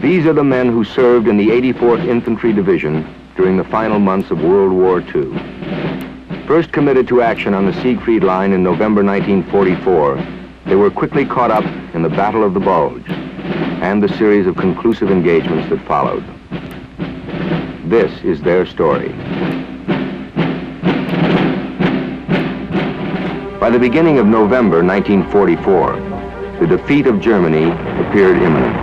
These are the men who served in the 84th Infantry Division during the final months of World War II. First committed to action on the Siegfried Line in November 1944, they were quickly caught up in the Battle of the Bulge and the series of conclusive engagements that followed. This is their story. By the beginning of November 1944, the defeat of Germany appeared imminent.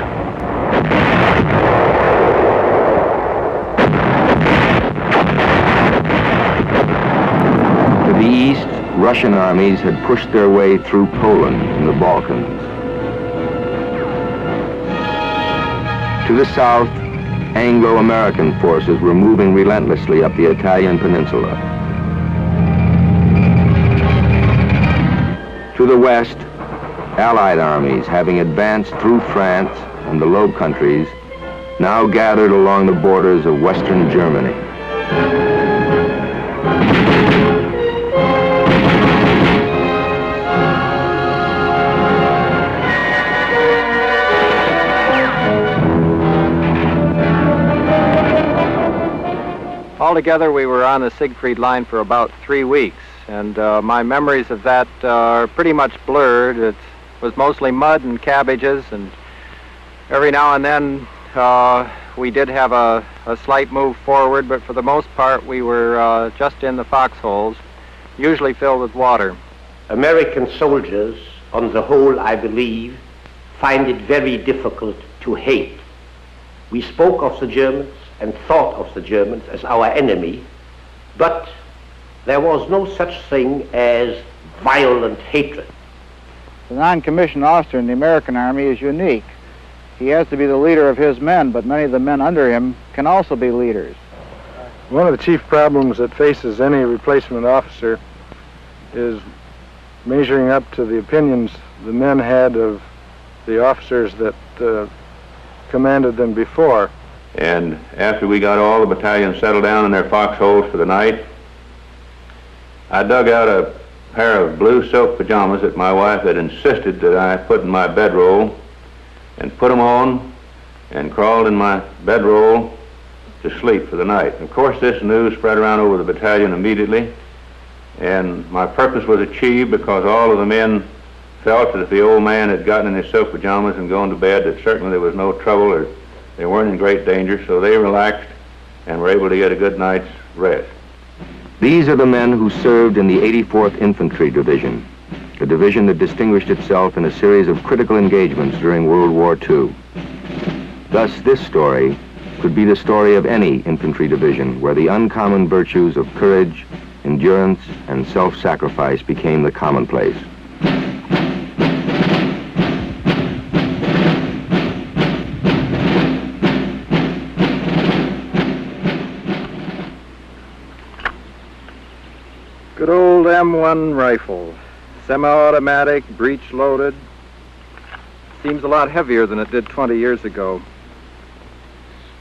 To the east, Russian armies had pushed their way through Poland and the Balkans. To the south, Anglo-American forces were moving relentlessly up the Italian peninsula. To the west, Allied armies, having advanced through France and the Low Countries, now gathered along the borders of Western Germany. Altogether, we were on the Siegfried Line for about 3 weeks, and my memories of that are pretty much blurred. It was mostly mud and cabbages, and every now and then we did have a slight move forward, but for the most part we were just in the foxholes, usually filled with water. American soldiers, on the whole, I believe, find it very difficult to hate. We spoke of the Germans and thought of the Germans as our enemy, but there was no such thing as violent hatred. The non-commissioned officer in the American Army is unique. He has to be the leader of his men, but many of the men under him can also be leaders. One of the chief problems that faces any replacement officer is measuring up to the opinions the men had of the officers that commanded them before. And after we got all the battalions settled down in their foxholes for the night, I dug out a pair of blue silk pajamas that my wife had insisted that I put in my bedroll, and put them on and crawled in my bedroll to sleep for the night. Of course, this news spread around over the battalion immediately, and my purpose was achieved because all of the men felt that if the old man had gotten in his silk pajamas and gone to bed, that certainly there was no trouble or they weren't in great danger, so they relaxed and were able to get a good night's rest. These are the men who served in the 84th Infantry Division, a division that distinguished itself in a series of critical engagements during World War II. Thus, this story could be the story of any infantry division where the uncommon virtues of courage, endurance, and self-sacrifice became the commonplace. Good old M1 rifle, semi-automatic, breech-loaded. Seems a lot heavier than it did 20 years ago.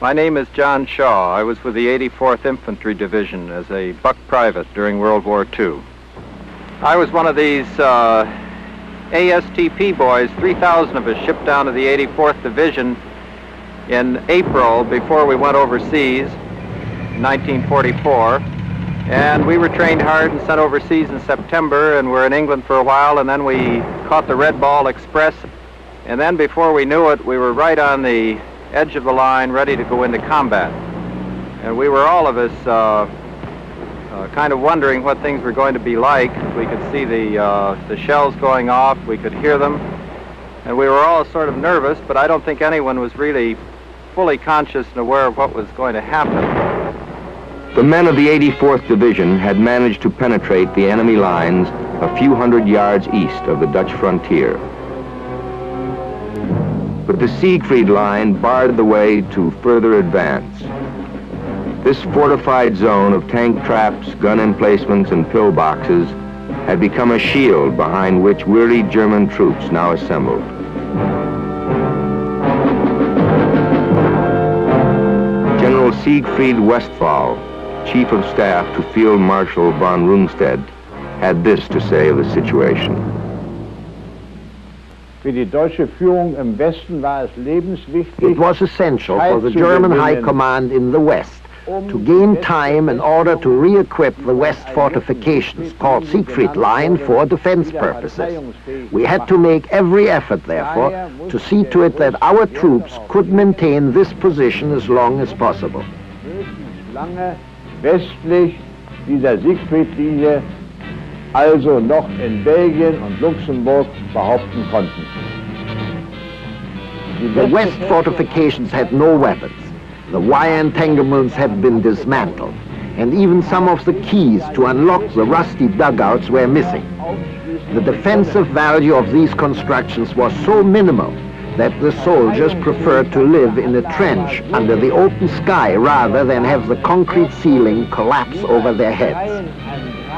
My name is John Shaw. I was with the 84th Infantry Division as a buck private during World War II. I was one of these ASTP boys, 3,000 of us shipped down to the 84th Division in April before we went overseas in 1944. And we were trained hard and sent overseas in September, and were in England for a while, and then we caught the Red Ball Express. And then before we knew it, we were right on the edge of the line, ready to go into combat. And we were all of us kind of wondering what things were going to be like. We could see the shells going off, we could hear them, and we were all sort of nervous, but I don't think anyone was really fully conscious and aware of what was going to happen. The men of the 84th Division had managed to penetrate the enemy lines a few hundred yards east of the Dutch frontier. But the Siegfried Line barred the way to further advance. This fortified zone of tank traps, gun emplacements, and pillboxes had become a shield behind which weary German troops now assembled. General Siegfried Westphal, Chief of Staff to Field Marshal von Rundstedt, had this to say of the situation. It was essential for the German High Command in the West to gain time in order to re-equip the West fortifications, called Siegfried Line, for defense purposes. We had to make every effort, therefore, to see to it that our troops could maintain this position as long as possible. Westlich dieser Siegfriedlinie, also noch in Belgien und Luxemburg behaupten konnten. The West fortifications had no weapons. The wire entanglements had been dismantled, and even some of the keys to unlock the rusty dugouts were missing. The defensive value of these constructions was so minimal that the soldiers preferred to live in a trench under the open sky rather than have the concrete ceiling collapse over their heads.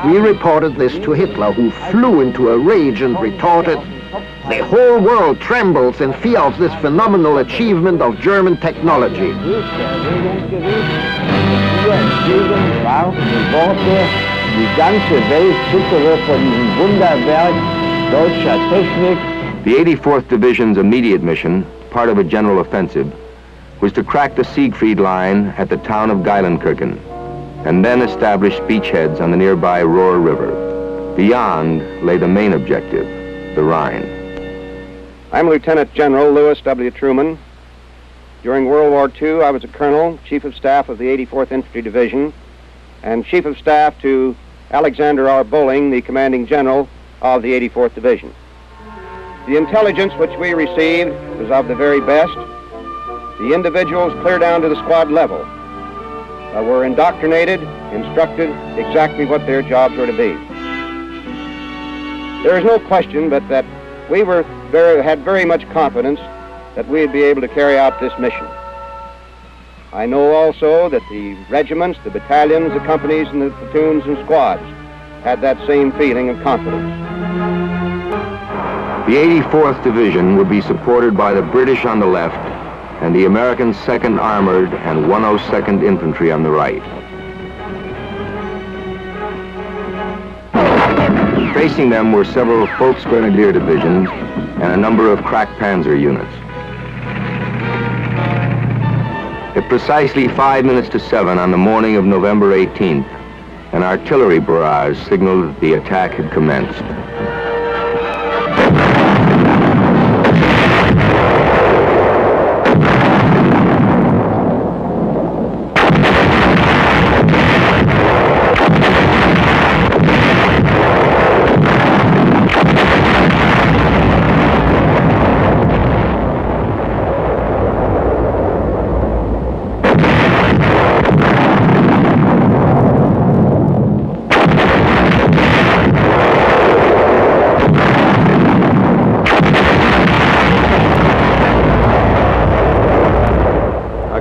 We reported this to Hitler, who flew into a rage and retorted, "The whole world trembles in fear of this phenomenal achievement of German technology." The 84th Division's immediate mission, part of a general offensive, was to crack the Siegfried Line at the town of Geilenkirchen, and then establish beachheads on the nearby Rohr River. Beyond lay the main objective, the Rhine. I'm Lieutenant General Lewis W. Truman. During World War II, I was a colonel, Chief of Staff of the 84th Infantry Division, and Chief of Staff to Alexander R. Bowling, the Commanding General of the 84th Division. The intelligence which we received was of the very best. The individuals, clear down to the squad level, were indoctrinated, instructed exactly what their jobs were to be. There is no question but that we had very much confidence that we'd be able to carry out this mission. I know also that the regiments, the battalions, the companies, and the platoons and squads had that same feeling of confidence. The 84th Division would be supported by the British on the left and the American 2nd Armored and 102nd Infantry on the right. Facing them were several Volksgrenadier divisions and a number of crack panzer units. At precisely 5 minutes to 7 on the morning of November 18th, an artillery barrage signaled that the attack had commenced.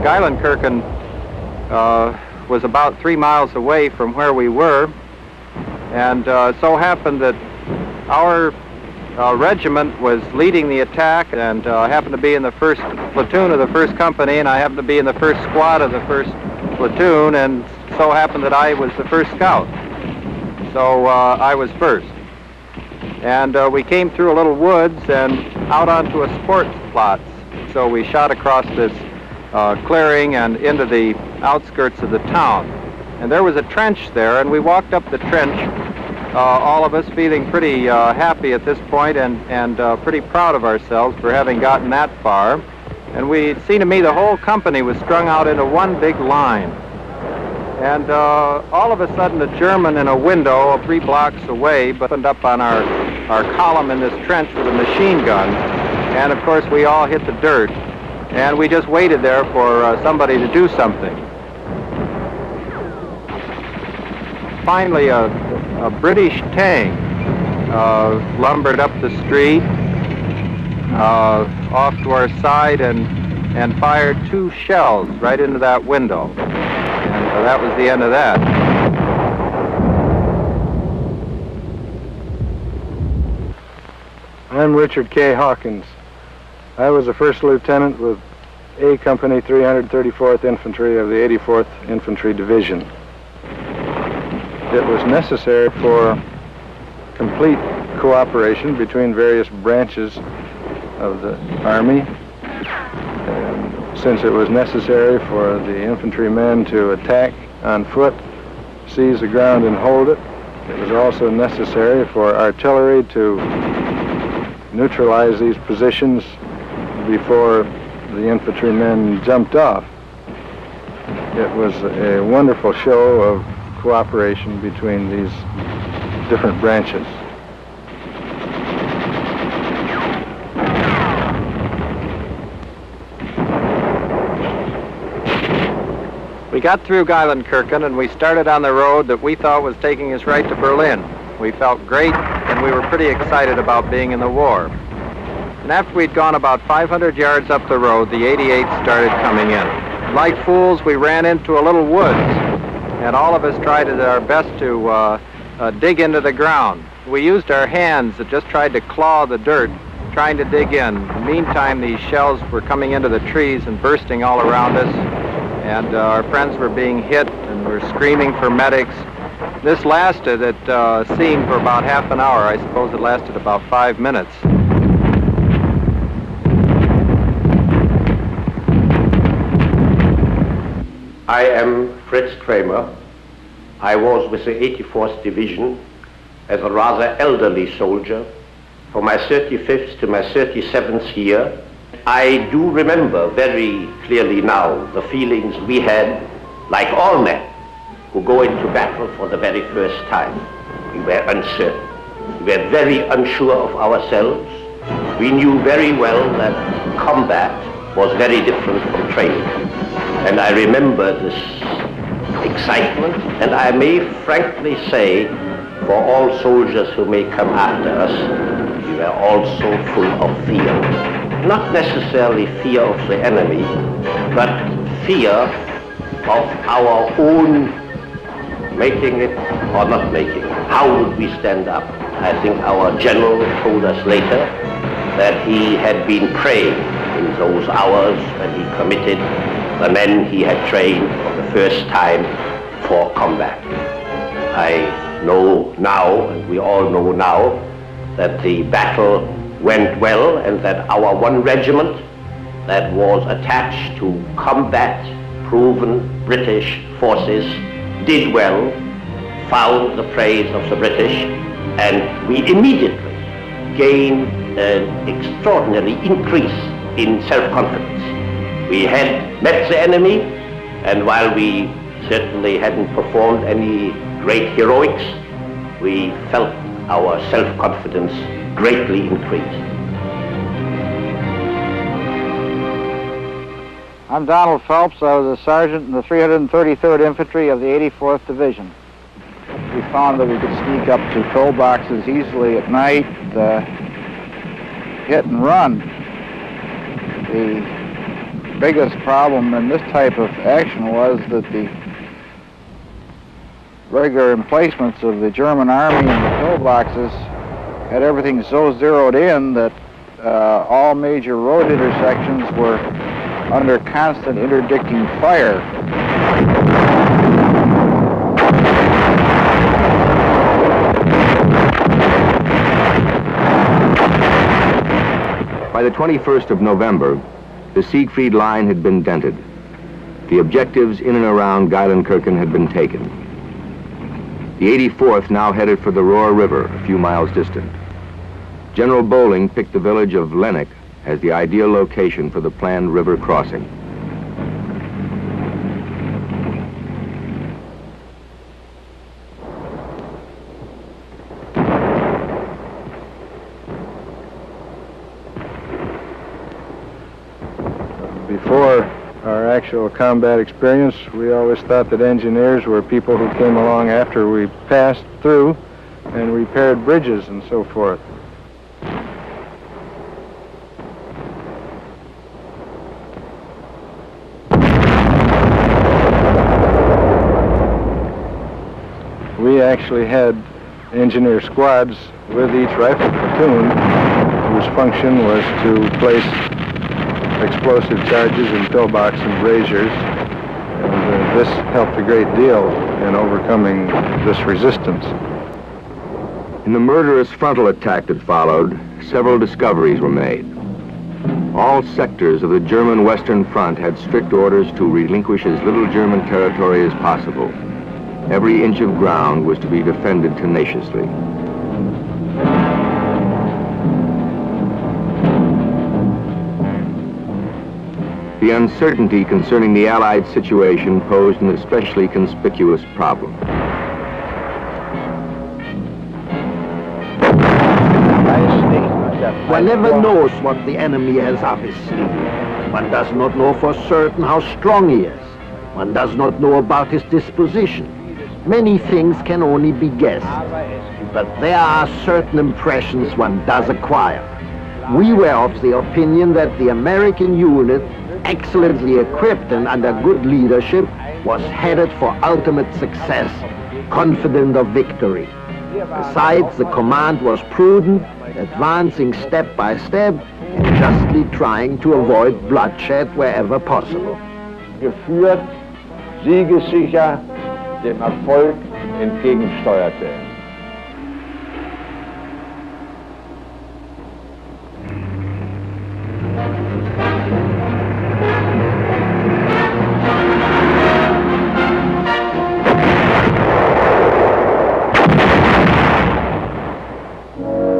Geilenkirchen was about 3 miles away from where we were, and so happened that our regiment was leading the attack, and happened to be in the 1st platoon of the 1st company, and I happened to be in the 1st squad of the 1st platoon, and so happened that I was the 1st scout. So I was first. And we came through a little woods and out onto a sports plot. So we shot across this clearing and into the outskirts of the town. And there was a trench there, and we walked up the trench, all of us feeling pretty happy at this point and pretty proud of ourselves for having gotten that far. And it seemed to me the whole company was strung out into one big line. And all of a sudden, a German in a window 3 blocks away opened up on our column in this trench with a machine gun. And of course, we all hit the dirt. And we just waited there for somebody to do something. Finally, a British tank lumbered up the street off to our side and fired 2 shells right into that window. And that was the end of that. I'm Richard K. Hawkins. I was a first lieutenant with A Company 334th Infantry of the 84th Infantry Division. It was necessary for complete cooperation between various branches of the Army. And since it was necessary for the infantrymen to attack on foot, seize the ground and hold it, it was also necessary for artillery to neutralize these positions before the infantrymen jumped off. It was a wonderful show of cooperation between these different branches. We got through Geilenkirchen and we started on the road that we thought was taking us right to Berlin. We felt great and we were pretty excited about being in the war. And after we'd gone about 500 yards up the road, the 88 started coming in. Like fools, we ran into a little woods, and all of us tried our best to dig into the ground. We used our hands that just tried to claw the dirt, trying to dig in. In the meantime, these shells were coming into the trees and bursting all around us, and our friends were being hit and were screaming for medics. This lasted, it seemed, for about half an hour. I suppose it lasted about 5 minutes. I am Fritz Kramer. I was with the 84th Division as a rather elderly soldier from my 35th to my 37th year. I do remember very clearly now the feelings we had, like all men who go into battle for the very first time. We were uncertain. We were very unsure of ourselves. We knew very well that combat was very different from training. And I remember this excitement, and I may frankly say, for all soldiers who may come after us, we were also full of fear. Not necessarily fear of the enemy, but fear of our own making it or not making it. How would we stand up? I think our general told us later that he had been praying in those hours when he committed the men he had trained for the first time for combat. I know now, and we all know now, that the battle went well and that our one regiment that was attached to combat-proven British forces did well, found the praise of the British, and we immediately gained an extraordinary increase in self-confidence. We had met the enemy, and while we certainly hadn't performed any great heroics, we felt our self-confidence greatly increased. I'm Donald Phelps. I was a sergeant in the 333rd Infantry of the 84th Division. We found that we could sneak up to pillboxes easily at night, hit and run. The biggest problem in this type of action was that the regular emplacements of the German army and the pillboxes had everything so zeroed in that all major road intersections were under constant interdicting fire. By the 21st of November, the Siegfried Line had been dented. The objectives in and around Geilenkirchen had been taken. The 84th now headed for the Rohr River, a few miles distant. General Bolling picked the village of Lenneck as the ideal location for the planned river crossing. Before our actual combat experience, we always thought that engineers were people who came along after we passed through and repaired bridges and so forth. We actually had engineer squads with each rifle platoon whose function was to place explosive charges in pillbox and braziers, and this helped a great deal in overcoming this resistance. In the murderous frontal attack that followed, several discoveries were made. All sectors of the German Western Front had strict orders to relinquish as little German territory as possible. Every inch of ground was to be defended tenaciously. The uncertainty concerning the Allied situation posed an especially conspicuous problem. One never knows what the enemy has up his sleeve. One does not know for certain how strong he is. One does not know about his disposition. Many things can only be guessed. But there are certain impressions one does acquire. We were of the opinion that the American unit, excellently equipped and under good leadership, was headed for ultimate success, confident of victory. Besides, the command was prudent, advancing step by step, and justly trying to avoid bloodshed wherever possible. Geführt, siegessicher dem Erfolg entgegensteuerte.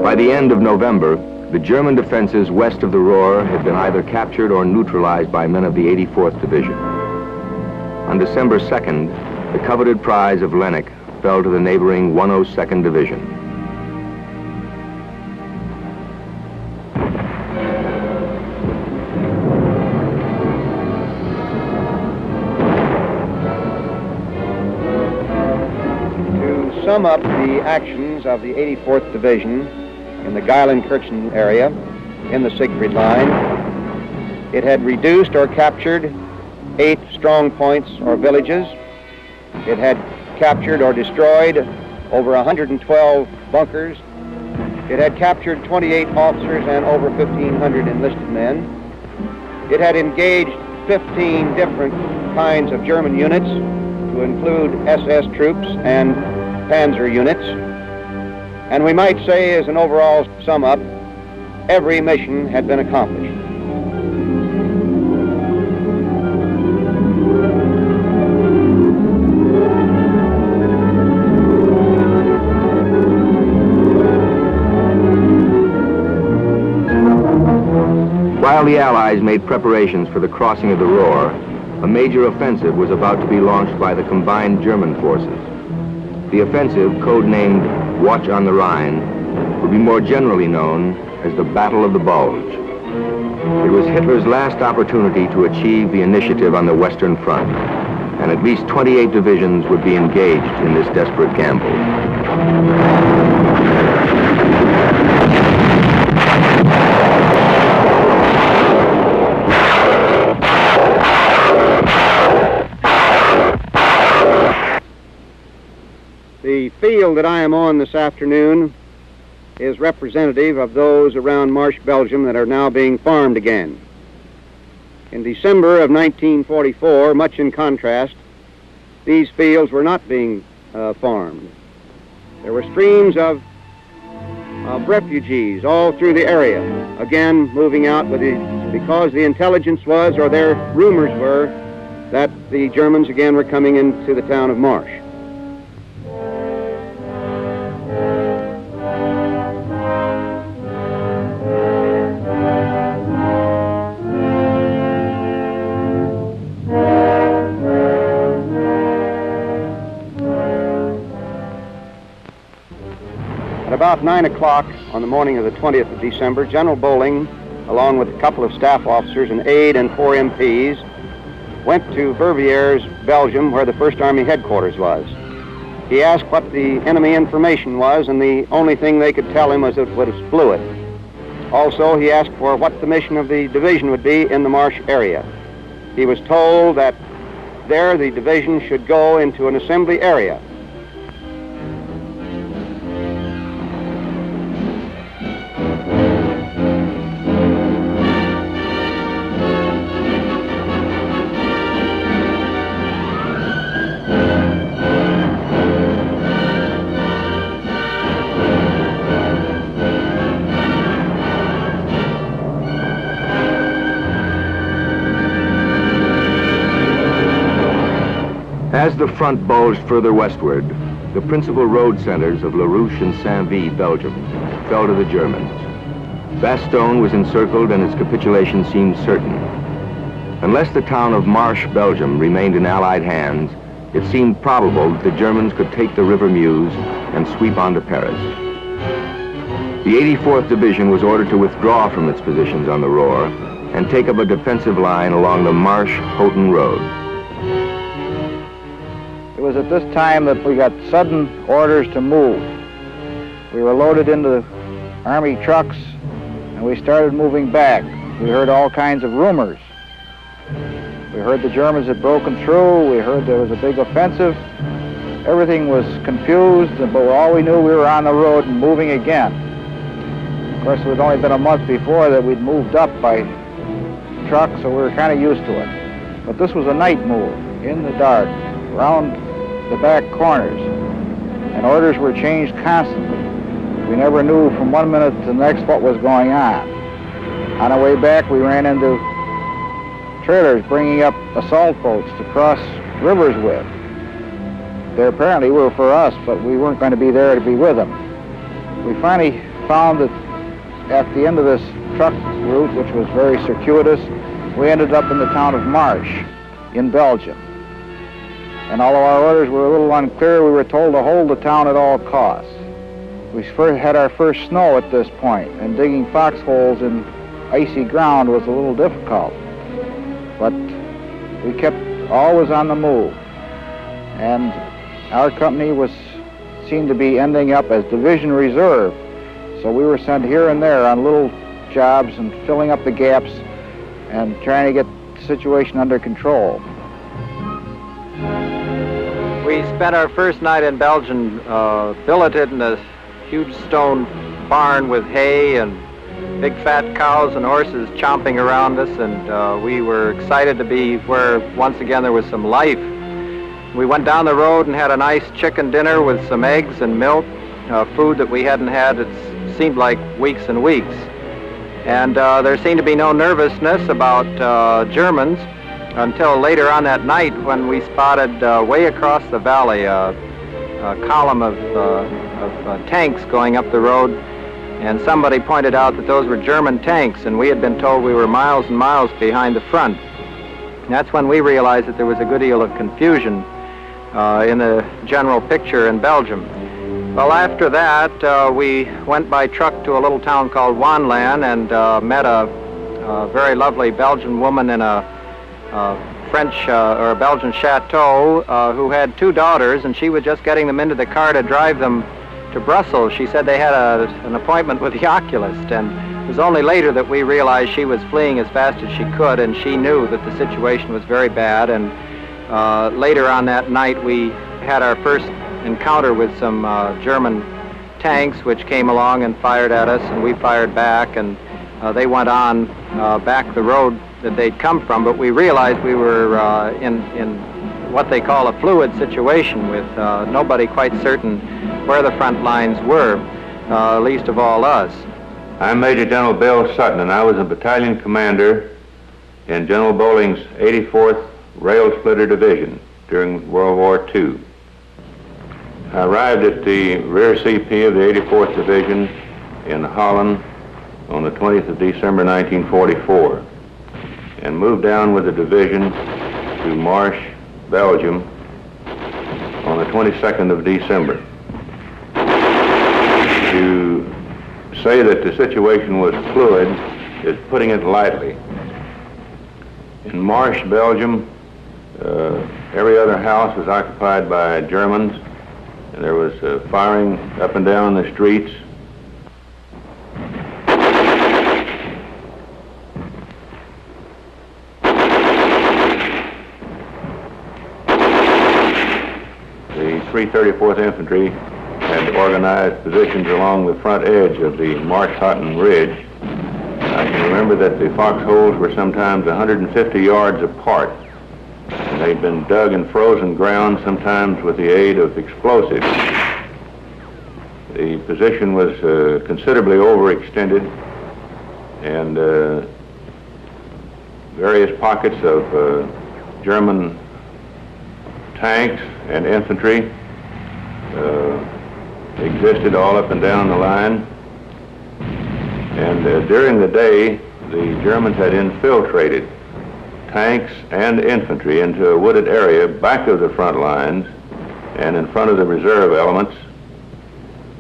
By the end of November, the German defenses west of the Ruhr had been either captured or neutralized by men of the 84th Division. On December 2nd, the coveted prize of Lenneck fell to the neighboring 102nd Division. To sum up the actions of the 84th Division in the Geilenkirchen area in the Siegfried Line, it had reduced or captured 8 strong points or villages. It had captured or destroyed over 112 bunkers. It had captured 28 officers and over 1,500 enlisted men. It had engaged 15 different kinds of German units, to include SS troops and panzer units. And we might say, as an overall sum up, every mission had been accomplished. While the Allies made preparations for the crossing of the Ruhr, a major offensive was about to be launched by the combined German forces. The offensive, codenamed Watch on the Rhine, would be more generally known as the Battle of the Bulge. It was Hitler's last opportunity to achieve the initiative on the Western Front, and at least 28 divisions would be engaged in this desperate gamble. The field that I am on this afternoon is representative of those around Marsh, Belgium that are now being farmed again. In December of 1944, much in contrast, these fields were not being farmed. There were streams of refugees all through the area, again moving out because the intelligence was, or their rumors were, that the Germans again were coming into the town of Marsh. About 9 o'clock on the morning of the 20th of December, General Bolling, along with a couple of staff officers, an aide, and 4 MPs, went to Verviers, Belgium, where the First Army headquarters was. He asked what the enemy information was, and the only thing they could tell him was it was fluid. Also, he asked for what the mission of the division would be in the Marsh area. He was told that there the division should go into an assembly area. As the front bulged further westward, the principal road centers of La Ruche and Saint-Vie, Belgium, fell to the Germans. Bastogne was encircled and its capitulation seemed certain. Unless the town of Marche, Belgium, remained in Allied hands, it seemed probable that the Germans could take the River Meuse and sweep on to Paris. The 84th Division was ordered to withdraw from its positions on the Rohr and take up a defensive line along the Marche-Houghton Road. It was at this time that we got sudden orders to move. We were loaded into Army trucks and we started moving back. We heard all kinds of rumors. We heard the Germans had broken through. We heard there was a big offensive. Everything was confused, but all we knew, we were on the road and moving again. Of course, it had only been a month before that we'd moved up by truck, so we were kind of used to it. But this was a night move, in the dark, around the back corners, and orders were changed constantly. We never knew from one minute to the next what was going on. On our way back, we ran into trailers bringing up assault boats to cross rivers with. They apparently were for us, but we weren't going to be there to be with them. We finally found that at the end of this truck route, which was very circuitous, we ended up in the town of Marche in Belgium. And although our orders were a little unclear, we were told to hold the town at all costs. We had our first snow at this point, and digging foxholes in icy ground was a little difficult. But we kept always on the move. And our company seemed to be ending up as Division Reserve. So we were sent here and there on little jobs and filling up the gaps and trying to get the situation under control. We spent our first night in Belgium billeted in a huge stone barn with hay and big fat cows and horses chomping around us, and we were excited to be where once again there was some life. We went down the road and had a nice chicken dinner with some eggs and milk, food that we hadn't had, it seemed like weeks and weeks. And there seemed to be no nervousness about Germans until later on that night when we spotted way across the valley a column of tanks going up the road, and somebody pointed out that those were German tanks, and we had been told we were miles and miles behind the front. And that's when we realized that there was a good deal of confusion in the general picture in Belgium. Well, after that, we went by truck to a little town called Wanlan and met a very lovely Belgian woman in a French or a Belgian chateau who had two daughters, and she was just getting them into the car to drive them to Brussels. She said they had an appointment with the oculist, and it was only later that we realized she was fleeing as fast as she could, and she knew that the situation was very bad. And later on that night, we had our first encounter with some German tanks which came along and fired at us, and we fired back, and they went on back the road that they'd come from, but we realized we were in what they call a fluid situation with nobody quite certain where the front lines were, least of all us. I'm Major General Bill Sutton, and I was a battalion commander in General Bolling's 84th Rail Splitter Division during World War II. I arrived at the rear CP of the 84th Division in Holland on the 20th of December 1944 and moved down with the division to Marche, Belgium on the 22nd of December. To say that the situation was fluid is putting it lightly. In Marche, Belgium, every other house was occupied by Germans, and there was firing up and down the streets. The 334th Infantry had organized positions along the front edge of the Marche-Houghton Ridge. I can remember that the foxholes were sometimes 150 yards apart, and they'd been dug in frozen ground, sometimes with the aid of explosives. The position was considerably overextended, and various pockets of German tanks and infantry existed all up and down the line. And during the day, the Germans had infiltrated tanks and infantry into a wooded area back of the front lines and in front of the reserve elements.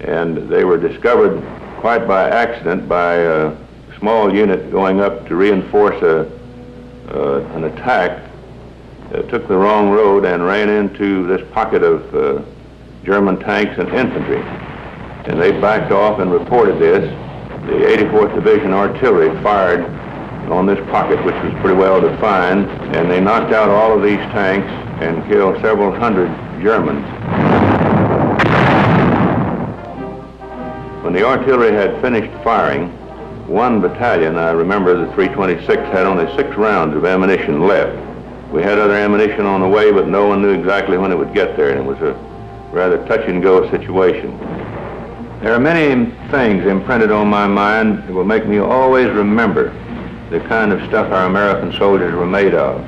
And they were discovered quite by accident by a small unit going up to reinforce an attack. Took the wrong road and ran into this pocket of German tanks and infantry. And they backed off and reported this. The 84th Division artillery fired on this pocket, which was pretty well defined, and they knocked out all of these tanks and killed several hundred Germans. When the artillery had finished firing, one battalion, I remember the 326, had only 6 rounds of ammunition left. We had other ammunition on the way, but no one knew exactly when it would get there, and it was a rather touch-and-go situation. There are many things imprinted on my mind that will make me always remember the kind of stuff our American soldiers were made of.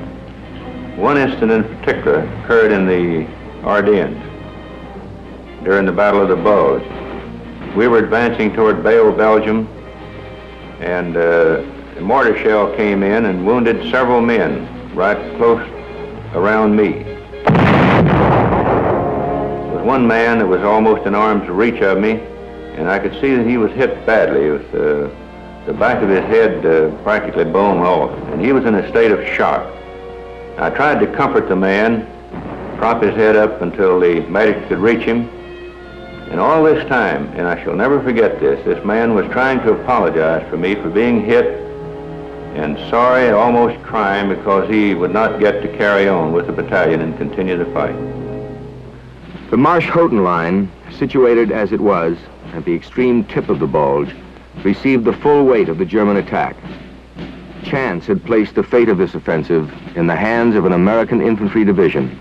One incident in particular occurred in the Ardennes during the Battle of the Bulge. We were advancing toward Bâle, Belgium, and a mortar shell came in and wounded several men right close around me. There was one man that was almost in arm's reach of me, and I could see that he was hit badly with the back of his head practically blown off, and he was in a state of shock. I tried to comfort the man, prop his head up until the medics could reach him, and all this time, and I shall never forget this man was trying to apologize for me for being hit, and sorry, almost crying because he would not get to carry on with the battalion and continue the fight. The Marsch-Houghton line, situated as it was at the extreme tip of the bulge, received the full weight of the German attack. Chance had placed the fate of this offensive in the hands of an American infantry division.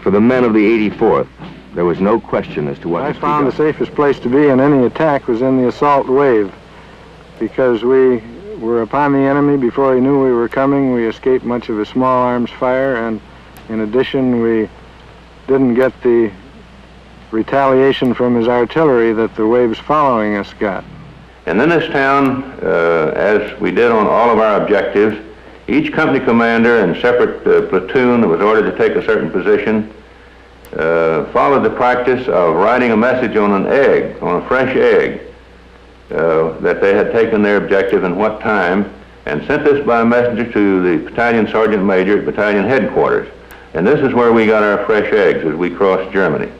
For the men of the 84th, there was no question as to what I found the safest place to be in any attack was in the assault wave, because we were upon the enemy before he knew we were coming. We escaped much of his small arms fire, and in addition, we didn't get the retaliation from his artillery that the waves following us got. And in this town, as we did on all of our objectives, each company commander and separate platoon that was ordered to take a certain position followed the practice of writing a message on an egg, on a fresh egg, that they had taken their objective and what time, and sent this by messenger to the battalion sergeant major at battalion headquarters. And this is where we got our fresh eggs as we crossed Germany.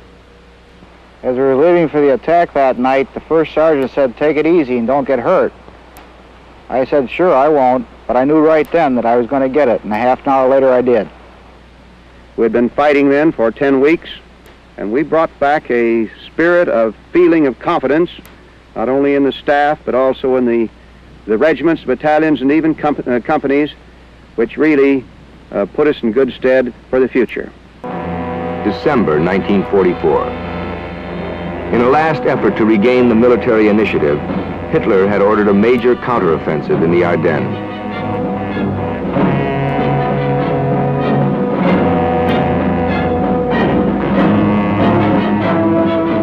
As we were leaving for the attack that night, the first sergeant said, "Take it easy and don't get hurt." I said, "Sure, I won't," but I knew right then that I was going to get it, and a half an hour later I did. We had been fighting then for 10 weeks, and we brought back a spirit of feeling of confidence, not only in the staff, but also in the regiments, battalions, and even companies, which really put us in good stead for the future. December 1944. In a last effort to regain the military initiative, Hitler had ordered a major counteroffensive in the Ardennes.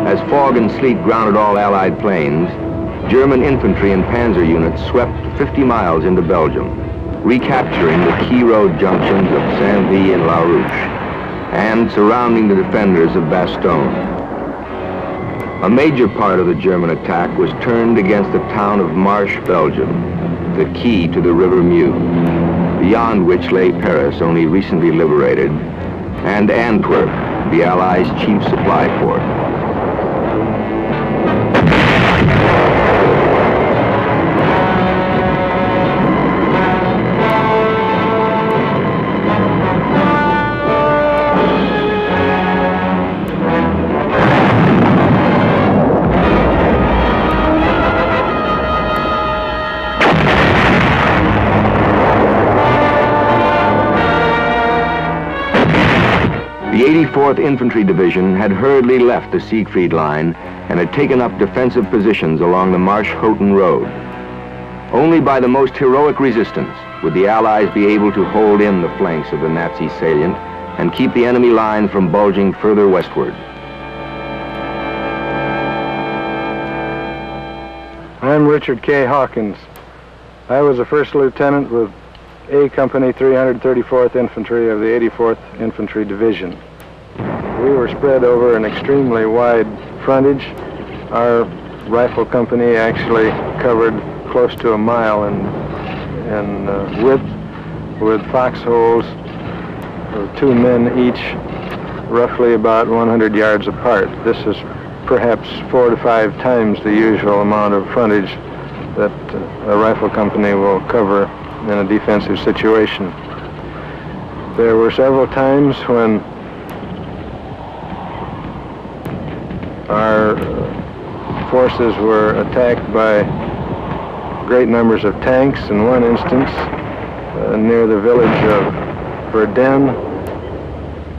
As fog and sleet grounded all Allied planes, German infantry and panzer units swept 50 miles into Belgium, recapturing the key road junctions of Saint-Vit and La Rouche, and surrounding the defenders of Bastogne. A major part of the German attack was turned against the town of Marsch, Belgium, the key to the River Meuse, beyond which lay Paris, only recently liberated, and Antwerp, the Allies' chief supply port. The 84th Infantry Division had hurriedly left the Siegfried Line and had taken up defensive positions along the Marsch-Houghton Road. Only by the most heroic resistance would the Allies be able to hold in the flanks of the Nazi salient and keep the enemy line from bulging further westward. I'm Richard K. Hawkins. I was a first lieutenant with A Company 334th Infantry of the 84th Infantry Division. We were spread over an extremely wide frontage. Our rifle company actually covered close to a mile in width, with foxholes of 2 men each, roughly about 100 yards apart. This is perhaps 4 to 5 times the usual amount of frontage that a rifle company will cover in a defensive situation. There were several times when our forces were attacked by great numbers of tanks. In one instance, near the village of Verdun,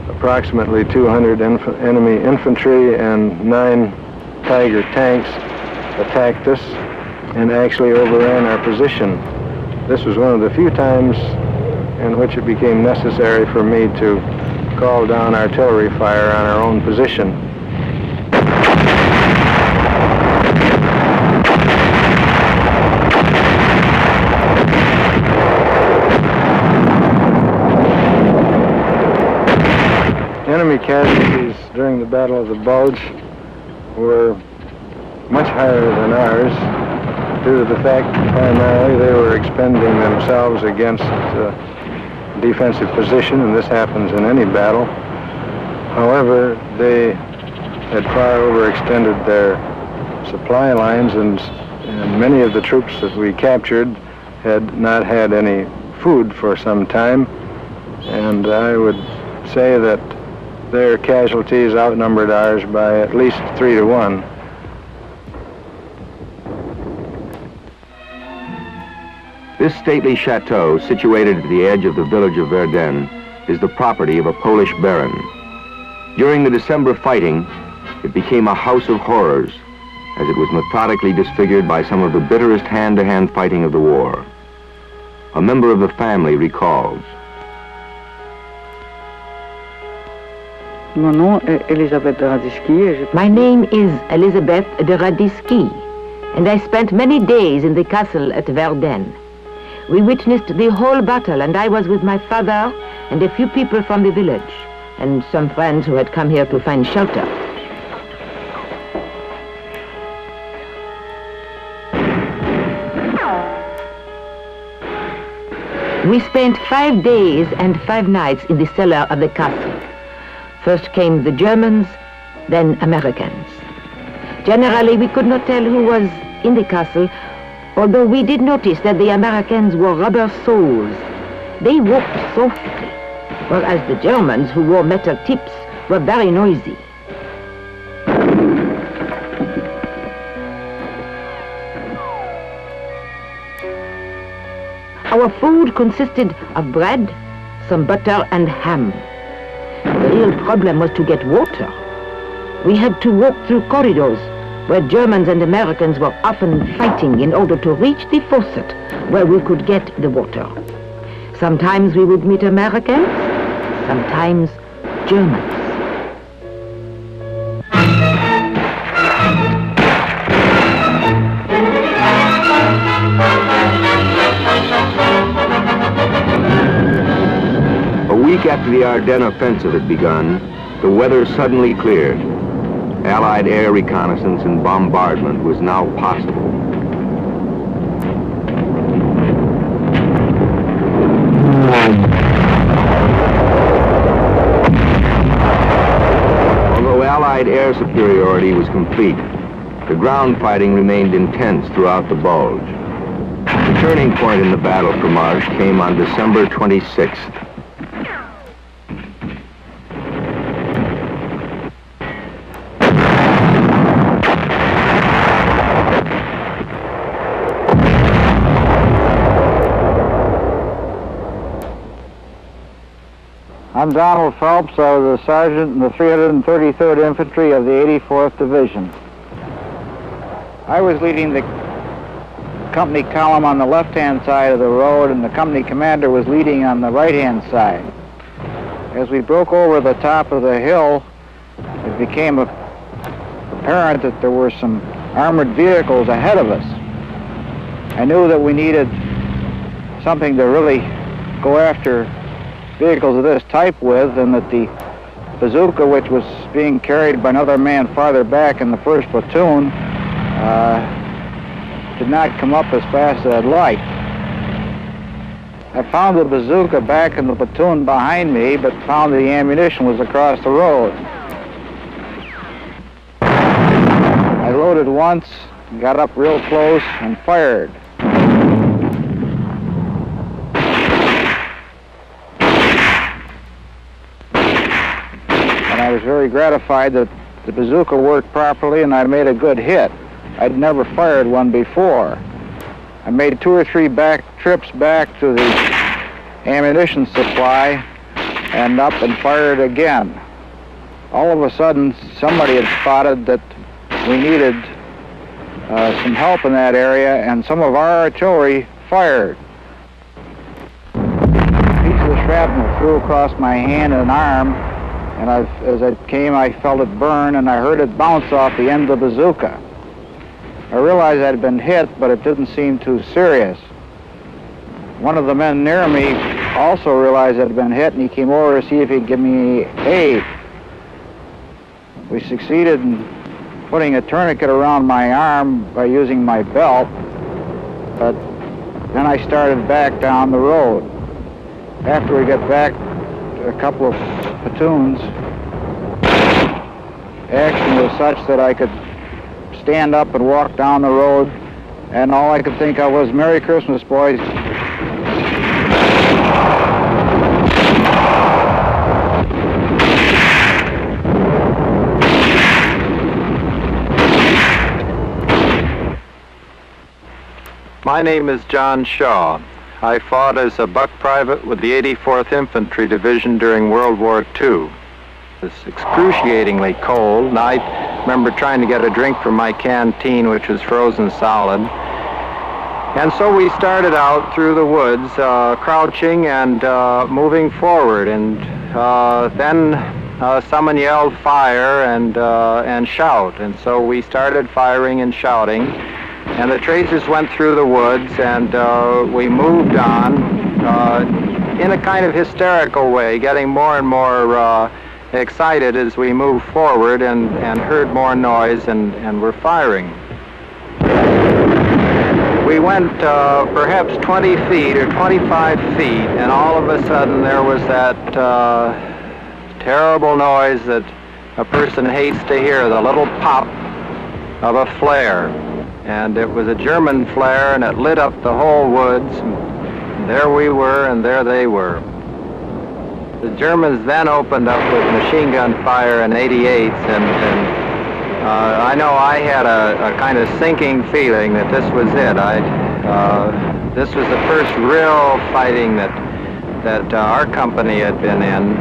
approximately 200 enemy infantry and 9 Tiger tanks attacked us and actually overran our position. This was one of the few times in which it became necessary for me to call down artillery fire on our own position. Enemy casualties during the Battle of the Bulge were much higher than ours, due to the fact primarily they were expending themselves against defensive position, and this happens in any battle. However, they had far overextended their supply lines, and many of the troops that we captured had not had any food for some time, and I would say that their casualties outnumbered ours by at least 3 to 1. This stately chateau, situated at the edge of the village of Verdun, is the property of a Polish baron. During the December fighting, it became a house of horrors, as it was methodically disfigured by some of the bitterest hand-to-hand fighting of the war. A member of the family recalls. My name is Elizabeth de Radziski, and I spent many days in the castle at Verdun. We witnessed the whole battle, and I was with my father and a few people from the village, and some friends who had come here to find shelter. We spent 5 days and 5 nights in the cellar of the castle. First came the Germans, then Americans. Generally, we could not tell who was in the castle, although we did notice that the Americans wore rubber soles. They walked softly, whereas the Germans, who wore metal tips, were very noisy. Our food consisted of bread, some butter, and ham. The real problem was to get water. We had to walk through corridors where Germans and Americans were often fighting in order to reach the faucet where we could get the water. Sometimes we would meet Americans, sometimes Germans. A week after the Ardennes offensive had begun, the weather suddenly cleared. Allied air reconnaissance and bombardment was now possible. Although Allied air superiority was complete, the ground fighting remained intense throughout the Bulge. The turning point in the battle for Marche came on December 26th. I'm Donald Phelps. I was a sergeant in the 333rd Infantry of the 84th Division. I was leading the company column on the left-hand side of the road, and the company commander was leading on the right-hand side. As we broke over the top of the hill, it became apparent that there were some armored vehicles ahead of us. I knew that we needed something to really go after vehicles of this type with, and that the bazooka, which was being carried by another man farther back in the first platoon, did not come up as fast as I'd like. I found the bazooka back in the platoon behind me, but found the ammunition was across the road. I loaded once, got up real close, and fired. And I was very gratified that the bazooka worked properly and I made a good hit. I'd never fired one before. I made 2 or 3 trips back to the ammunition supply and up and fired again. All of a sudden, somebody had spotted that we needed some help in that area, and some of our artillery fired. A piece of the shrapnel flew across my hand and arm, and as it came, I felt it burn, and I heard it bounce off the end of the bazooka. I realized I'd been hit, but it didn't seem too serious. One of the men near me also realized I'd been hit, and he came over to see if he'd give me aid. We succeeded in putting a tourniquet around my arm by using my belt, but then I started back down the road. After we got back to a couple of platoons, action was such that I could stand up and walk down the road, and all I could think of was, "Merry Christmas, boys." My name is John Shaw. I fought as a buck private with the 84th Infantry Division during World War II. It was excruciatingly cold, and I remember trying to get a drink from my canteen, which was frozen solid. And so we started out through the woods, crouching and moving forward. And then someone yelled, "Fire," and shout. And so we started firing and shouting. And the tracers went through the woods, and we moved on in a kind of hysterical way, getting more and more excited as we moved forward and heard more noise and were firing. We went perhaps 20 feet or 25 feet, and all of a sudden there was that terrible noise that a person hates to hear, the little pop of a flare. And it was a German flare, and it lit up the whole woods. And there we were, and there they were. The Germans then opened up with machine gun fire in 88s, and I know I had a kind of sinking feeling that this was it. This was the first real fighting that our company had been in,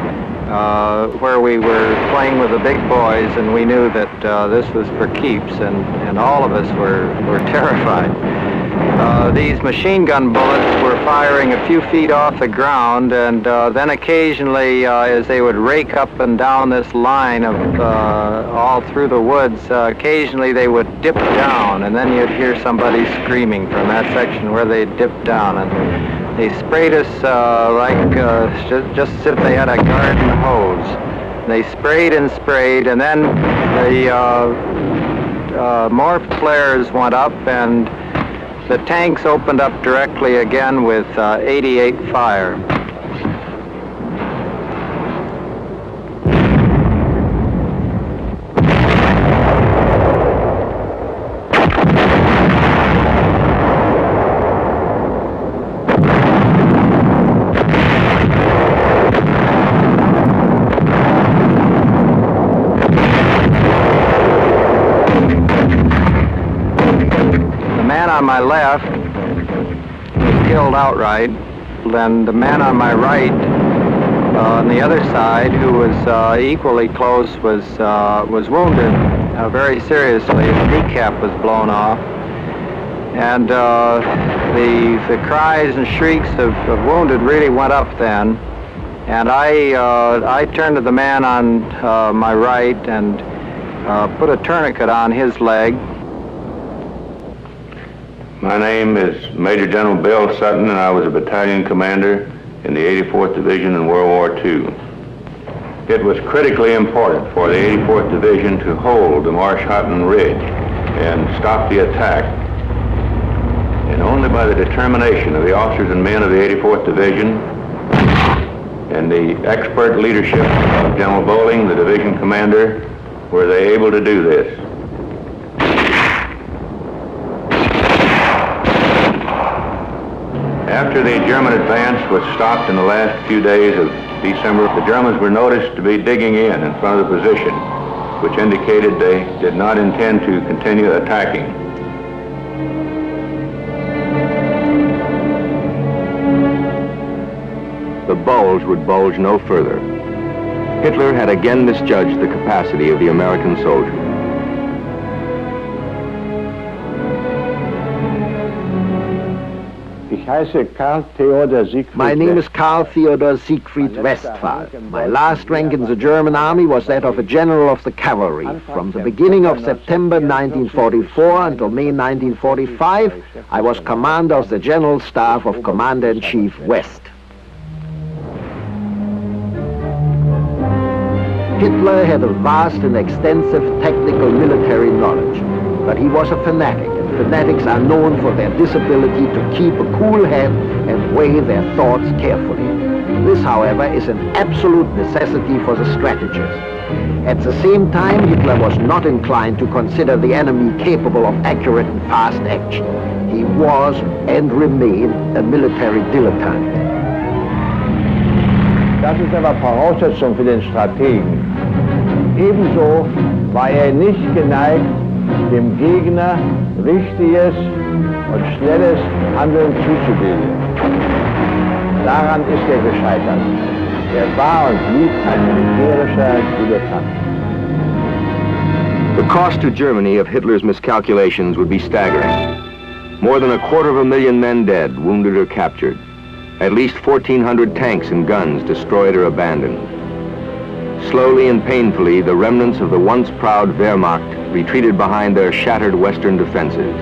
where we were playing with the big boys, and we knew that this was for keeps, and all of us were terrified. These machine gun bullets were firing a few feet off the ground, and then occasionally, as they would rake up and down this line of all through the woods, occasionally they would dip down, and then you'd hear somebody screaming from that section where they dipped down. And they sprayed us just as if they had a garden hose. They sprayed and sprayed, and then the more flares went up, and the tanks opened up directly again with 88 fire. On my left was killed outright, then the man on my right on the other side, who was equally close, was wounded very seriously. His kneecap was blown off, and the cries and shrieks of wounded really went up then. And I turned to the man on my right and put a tourniquet on his leg. My name is Major General Bill Sutton, and I was a battalion commander in the 84th Division in World War II. It was critically important for the 84th Division to hold the Marsh-Houghton Ridge and stop the attack. And only by the determination of the officers and men of the 84th Division and the expert leadership of General Bowling, the division commander, were they able to do this. After the German advance was stopped in the last few days of December, the Germans were noticed to be digging in front of the position, which indicated they did not intend to continue attacking. The bulge would bulge no further. Hitler had again misjudged the capacity of the American soldier. My name is Karl Theodor Siegfried Westphal. My last rank in the German army was that of a general of the cavalry. From the beginning of September 1944 until May 1945, I was commander of the General Staff of Commander-in-Chief West. Hitler had a vast and extensive technical military knowledge, but he was a fanatic. Fanatics are known for their disability to keep a cool head and weigh their thoughts carefully. This, however, is an absolute necessity for the strategist. At the same time, Hitler was not inclined to consider the enemy capable of accurate and fast action. He was and remained a military dilettante. Das ist aber Voraussetzung für den Strategen. Ebenso war nicht geneigt, dem Gegner richtiges und schnelles Handeln zuzubilden. Daran ist gescheitert. War und blieb ein militärischer Dilettant. The cost to Germany of Hitler's miscalculations would be staggering. More than 250,000 men dead, wounded or captured. At least 1,400 tanks and guns destroyed or abandoned. Slowly and painfully, the remnants of the once proud Wehrmacht retreated behind their shattered western defenses.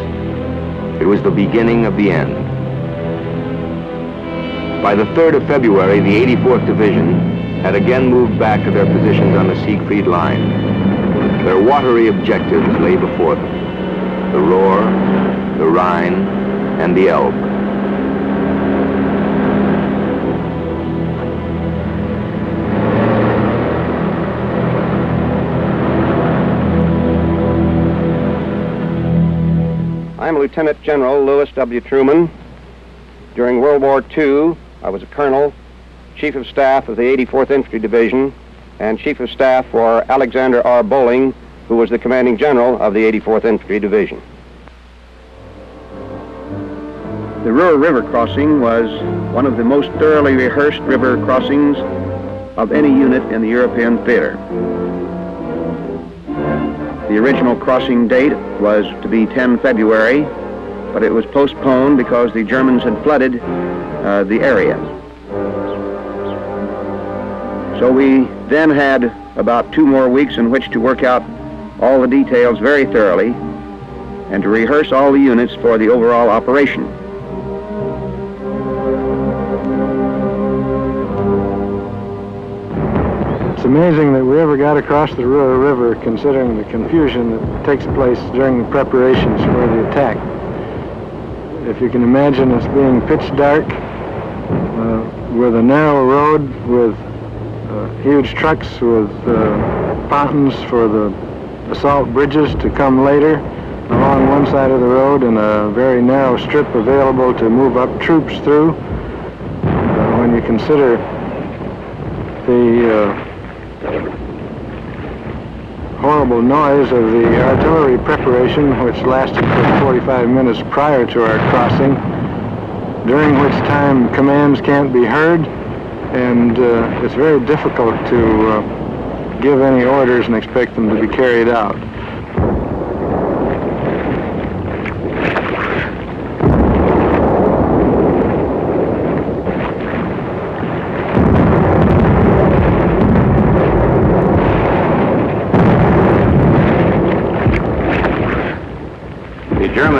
It was the beginning of the end. By the 3rd of February, the 84th Division had again moved back to their positions on the Siegfried Line. Their watery objectives lay before them: the Ruhr, the Rhine, and the Elbe. I'm Lieutenant General Lewis W. Truman. During World War II, I was a colonel, Chief of Staff of the 84th Infantry Division, and Chief of Staff for Alexander R. Bowling, who was the commanding general of the 84th Infantry Division. The Ruhr River crossing was one of the most thoroughly rehearsed river crossings of any unit in the European theater. The original crossing date was to be 10 February, but it was postponed because the Germans had flooded the area. So we then had about 2 more weeks in which to work out all the details very thoroughly and to rehearse all the units for the overall operation. It's amazing that we ever got across the Ruhr River, considering the confusion that takes place during the preparations for the attack. If you can imagine us being pitch dark with a narrow road with huge trucks with pontons for the assault bridges to come later along one side of the road and a very narrow strip available to move up troops through. When you consider the horrible noise of the artillery preparation, which lasted for 45 minutes prior to our crossing, during which time commands can't be heard, and it's very difficult to give any orders and expect them to be carried out.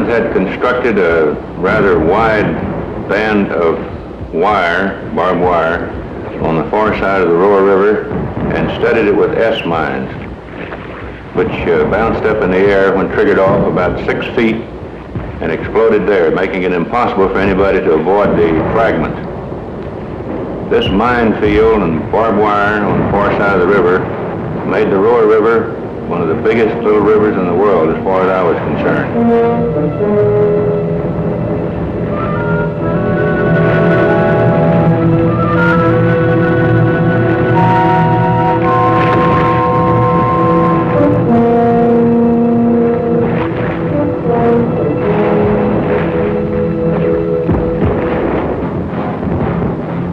Germans had constructed a rather wide band of wire, barbed wire, on the far side of the Roar River and studded it with S-mines, which bounced up in the air when triggered off about 6 feet and exploded there, making it impossible for anybody to avoid the fragments. This minefield and barbed wire on the far side of the river made the Roar River one of the biggest little rivers in the world as far as I was concerned.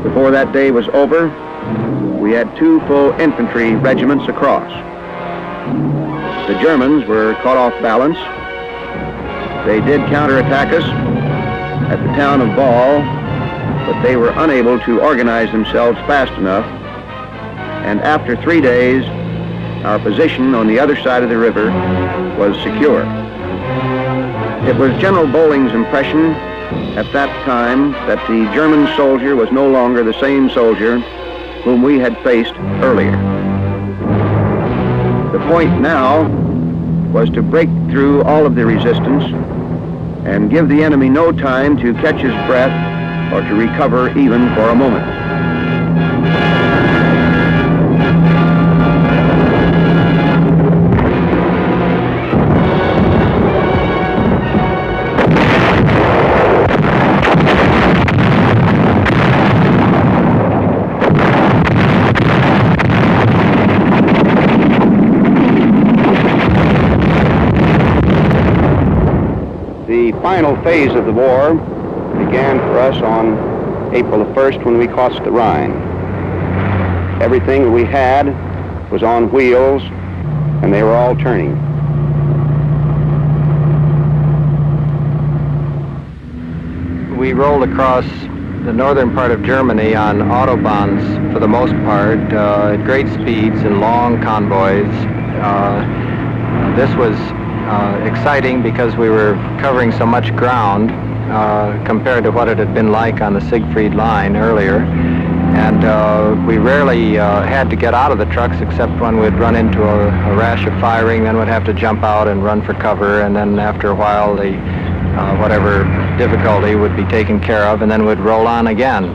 Before that day was over, we had 2 full infantry regiments across. The Germans were caught off balance. They did counterattack us at the town of Ball, but they were unable to organize themselves fast enough. And after 3 days, our position on the other side of the river was secure. It was General Bolling's impression at that time that the German soldier was no longer the same soldier whom we had faced earlier. The point now was to break through all of the resistance and give the enemy no time to catch his breath or to recover even for a moment. The final phase of the war began for us on April the 1st when we crossed the Rhine. Everything we had was on wheels and they were all turning. We rolled across the northern part of Germany on autobahns for the most part, at great speeds and long convoys. This was exciting because we were covering so much ground compared to what it had been like on the Siegfried line earlier. And we rarely had to get out of the trucks except when we'd run into a rash of firing, then we'd have to jump out and run for cover, and then after a while the whatever difficulty would be taken care of, and then we'd roll on again.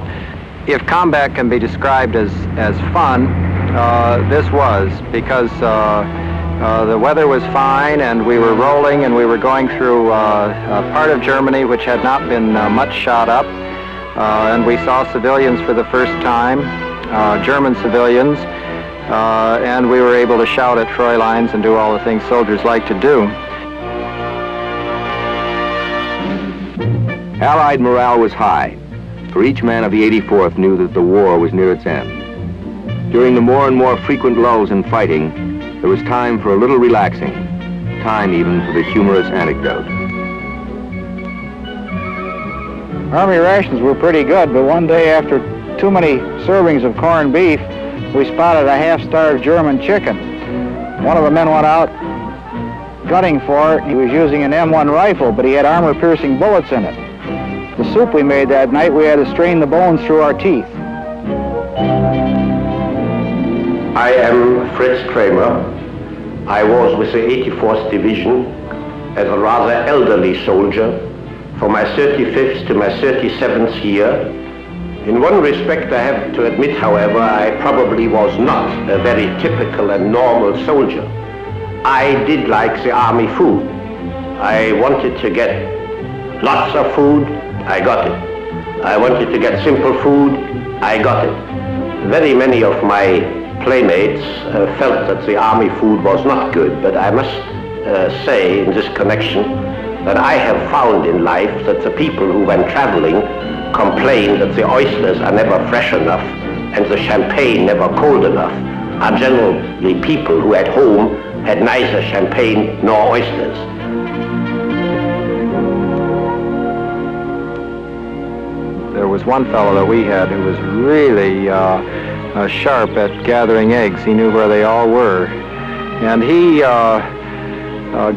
If combat can be described as fun, this was, because the weather was fine and we were rolling and we were going through a part of Germany which had not been much shot up, and we saw civilians for the first time, German civilians, and we were able to shout at Troy lines and do all the things soldiers like to do. Allied morale was high, for each man of the 84th knew that the war was near its end. During the more and more frequent lulls in fighting, there was time for a little relaxing, time even for the humorous anecdote. Army rations were pretty good, but one day after too many servings of corned beef, we spotted a half-starved German chicken. One of the men went out gunning for it. He was using an M1 rifle, but he had armor-piercing bullets in it. The soup we made that night, we had to strain the bones through our teeth. I am Fritz Kramer. I was with the 84th Division as a rather elderly soldier from my 35th to my 37th year. In one respect, I have to admit, however, I probably was not a very typical and normal soldier. I did like the army food. I wanted to get lots of food, I got it. I wanted to get simple food, I got it. Very many of my playmates felt that the army food was not good, but I must say in this connection that I have found in life that the people who, when traveling, complain that the oysters are never fresh enough and the champagne never cold enough are generally people who at home had neither champagne nor oysters. There was one fellow that we had who was really sharp at gathering eggs. He knew where they all were. And he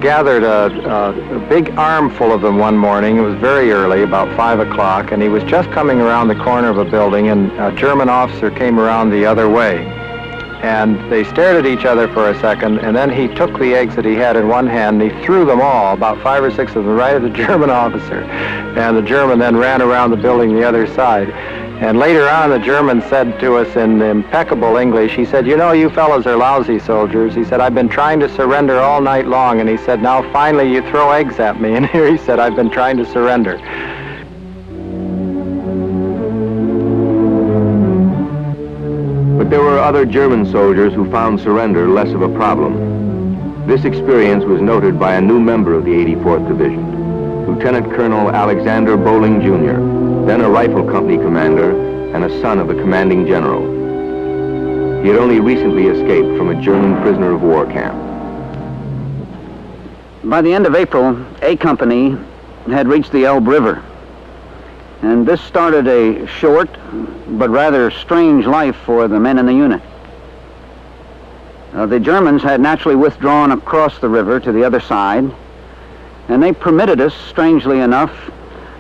gathered a big armful of them one morning. It was very early, about 5 o'clock, and he was just coming around the corner of a building, and a German officer came around the other way. And they stared at each other for a second, and then he took the eggs that he had in one hand, and he threw them all, about 5 or 6 of them, right at the German officer. And the German then ran around the building the other side. And later on, the German said to us in impeccable English, he said, "You know, you fellows are lousy soldiers." He said, "I've been trying to surrender all night long." And he said, "Now finally you throw eggs at me." And here he said, "I've been trying to surrender." But there were other German soldiers who found surrender less of a problem. This experience was noted by a new member of the 84th Division, Lieutenant Colonel Alexander Bowling Jr., then a rifle company commander and a son of the commanding general. He had only recently escaped from a German prisoner of war camp. By the end of April, A Company had reached the Elbe River. And this started a short but rather strange life for the men in the unit. The Germans had naturally withdrawn across the river to the other side, and they permitted us, strangely enough,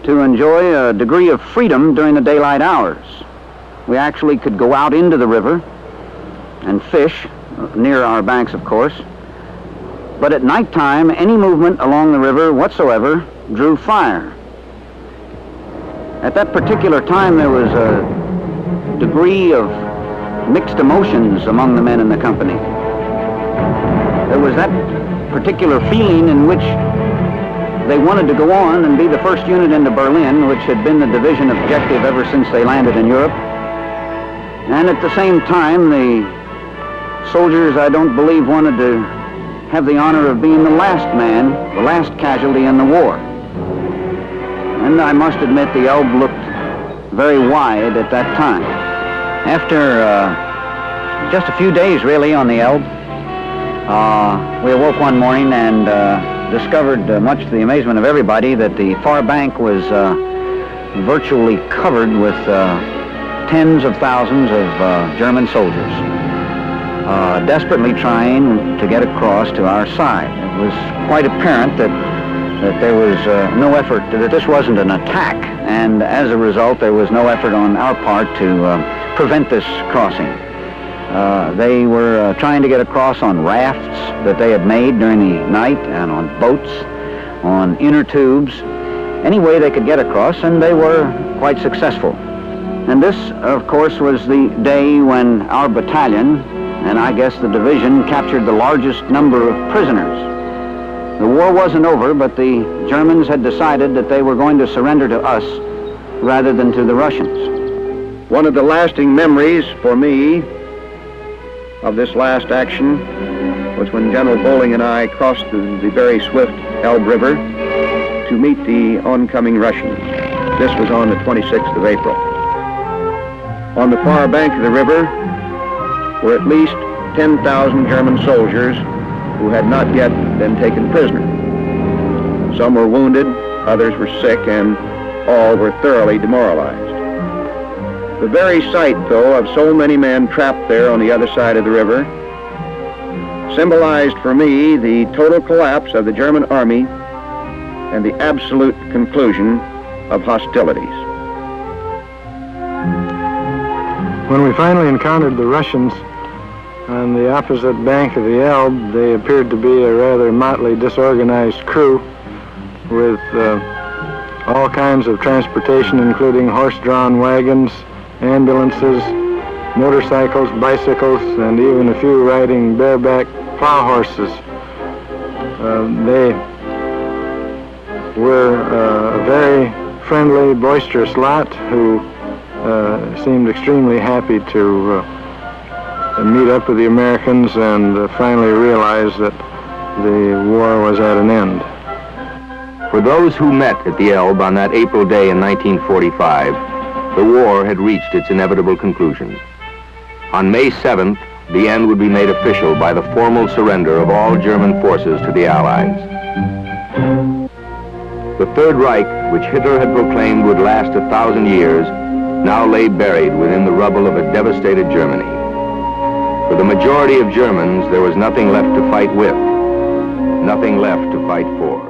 to enjoy a degree of freedom during the daylight hours. We actually could go out into the river and fish, near our banks, of course. But at nighttime, any movement along the river whatsoever drew fire. At that particular time, there was a degree of mixed emotions among the men in the company. There was that particular feeling in which they wanted to go on and be the first unit into Berlin, which had been the division objective ever since they landed in Europe. And at the same time, the soldiers, I don't believe, wanted to have the honor of being the last man, the last casualty in the war. And I must admit the Elbe looked very wide at that time. After just a few days, really, on the Elbe, we awoke one morning and discovered, much to the amazement of everybody, that the far bank was virtually covered with tens of thousands of German soldiers, desperately trying to get across to our side. It was quite apparent that there was no effort, that this wasn't an attack, and as a result there was no effort on our part to prevent this crossing. They were trying to get across on rafts that they had made during the night, and on boats, on inner tubes, any way they could get across, and they were quite successful. And this, of course, was the day when our battalion, and I guess the division, captured the largest number of prisoners. The war wasn't over, but the Germans had decided that they were going to surrender to us rather than to the Russians. One of the lasting memories for me of this last action was when General Bowling and I crossed the very swift Elbe River to meet the oncoming Russians. This was on the 26th of April. On the far bank of the river were at least 10,000 German soldiers who had not yet been taken prisoner. Some were wounded, others were sick, and all were thoroughly demoralized. The very sight, though, of so many men trapped there on the other side of the river symbolized for me the total collapse of the German army and the absolute conclusion of hostilities. When we finally encountered the Russians on the opposite bank of the Elbe, they appeared to be a rather motley, disorganized crew with all kinds of transportation, including horse-drawn wagons, ambulances, motorcycles, bicycles, and even a few riding bareback plow horses. They were a very friendly, boisterous lot who seemed extremely happy to meet up with the Americans and finally realize that the war was at an end. For those who met at the Elbe on that April day in 1945, the war had reached its inevitable conclusion. On May 7th, the end would be made official by the formal surrender of all German forces to the Allies. The Third Reich, which Hitler had proclaimed would last 1,000 years, now lay buried within the rubble of a devastated Germany. For the majority of Germans, there was nothing left to fight with. nothing left to fight for.